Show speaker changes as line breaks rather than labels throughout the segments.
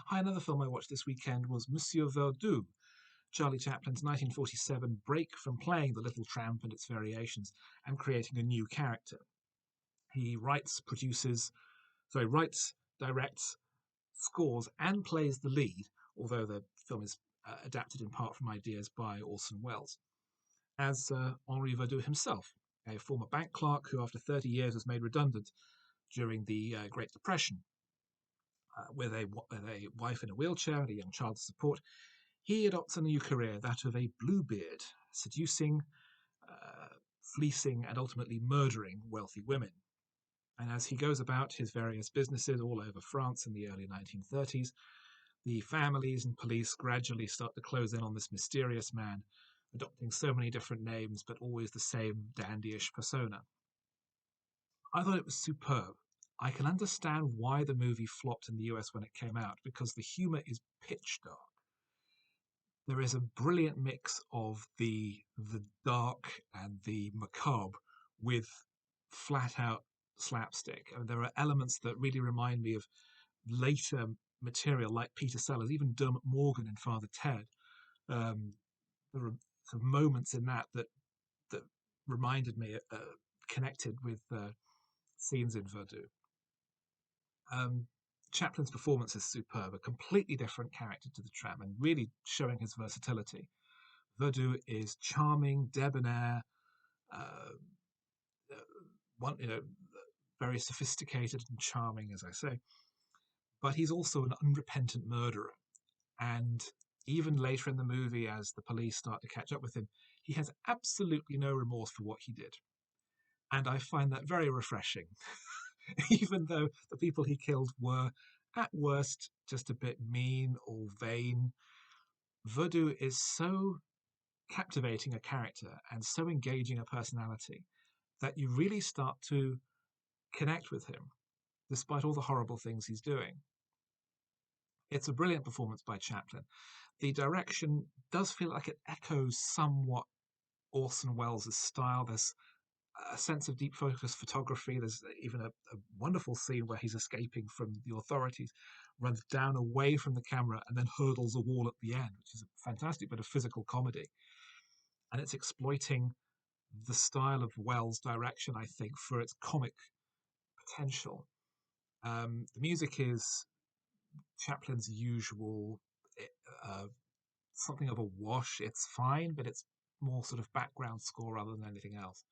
Hi, another film I watched this weekend was Monsieur Verdoux, Charlie Chaplin's 1947 break from playing the little tramp and its variations and creating a new character. He writes, directs, scores, and plays the lead, although the film is adapted in part from ideas by Orson Welles, as Henri Verdoux himself, a former bank clerk who, after 30 years, was made redundant during the Great Depression. With a wife in a wheelchair and a young child to support, he adopts a new career, that of a Bluebeard, seducing, fleecing, and ultimately murdering wealthy women. And as he goes about his various businesses all over France in the early 1930s, the families and police gradually start to close in on this mysterious man, adopting so many different names, but always the same dandyish persona. I thought it was superb. I can understand why the movie flopped in the US when it came out, because the humour is pitch dark. There is a brilliant mix of the dark and the macabre with flat out slapstick. I mean, there are elements that really remind me of later material like Peter Sellers, even Dermot Morgan in Father Ted. There are sort of moments in that reminded me, connected with scenes in Verdoux. Chaplin's performance is superb, a completely different character to the tramp, and really showing his versatility. Verdoux is charming, debonair, uh, one very sophisticated and charming, as I say, but he's also an unrepentant murderer. And even later in the movie, as the police start to catch up with him, he has absolutely no remorse for what he did. And I find that very refreshing. Even though the people he killed were, at worst, just a bit mean or vain, Verdoux is so captivating a character and so engaging a personality that you really start to connect with him, despite all the horrible things he's doing. It's a brilliant performance by Chaplin. The direction does feel like it echoes somewhat Orson Welles' style. There's a sense of deep focus photography. There's even a wonderful scene where he's escaping from the authorities, runs down away from the camera, and then hurdles a wall at the end, which is a fantastic bit of physical comedy. And it's exploiting the style of Welles' direction, I think, for its comic potential. The music is Chaplin's usual, uh, something of a wash. It's fine, but it's more sort of background score rather than anything else.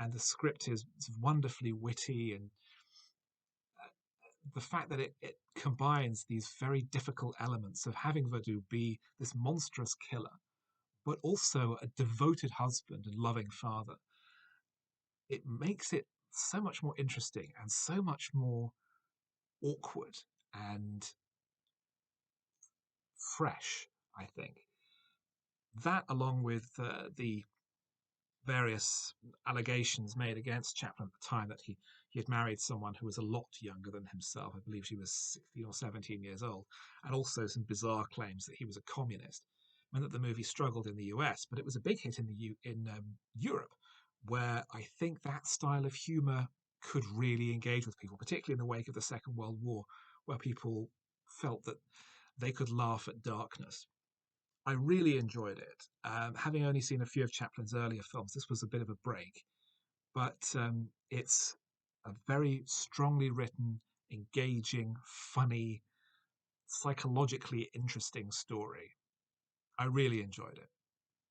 And the script is wonderfully witty, and the fact that it combines these very difficult elements of having Verdoux be this monstrous killer, but also a devoted husband and loving father, it makes it so much more interesting and so much more awkward and fresh, I think. That, along with the various allegations made against Chaplin at the time, that he had married someone who was a lot younger than himself. I believe she was 16 or 17 years old, and also some bizarre claims that he was a communist, meant that the movie struggled in the US, but it was a big hit in Europe, where I think that style of humour could really engage with people, particularly in the wake of the Second World War, where people felt that they could laugh at darkness. I really enjoyed it. Having only seen a few of Chaplin's earlier films, this was a bit of a break, but it's a very strongly written, engaging, funny, psychologically interesting story. I really enjoyed it.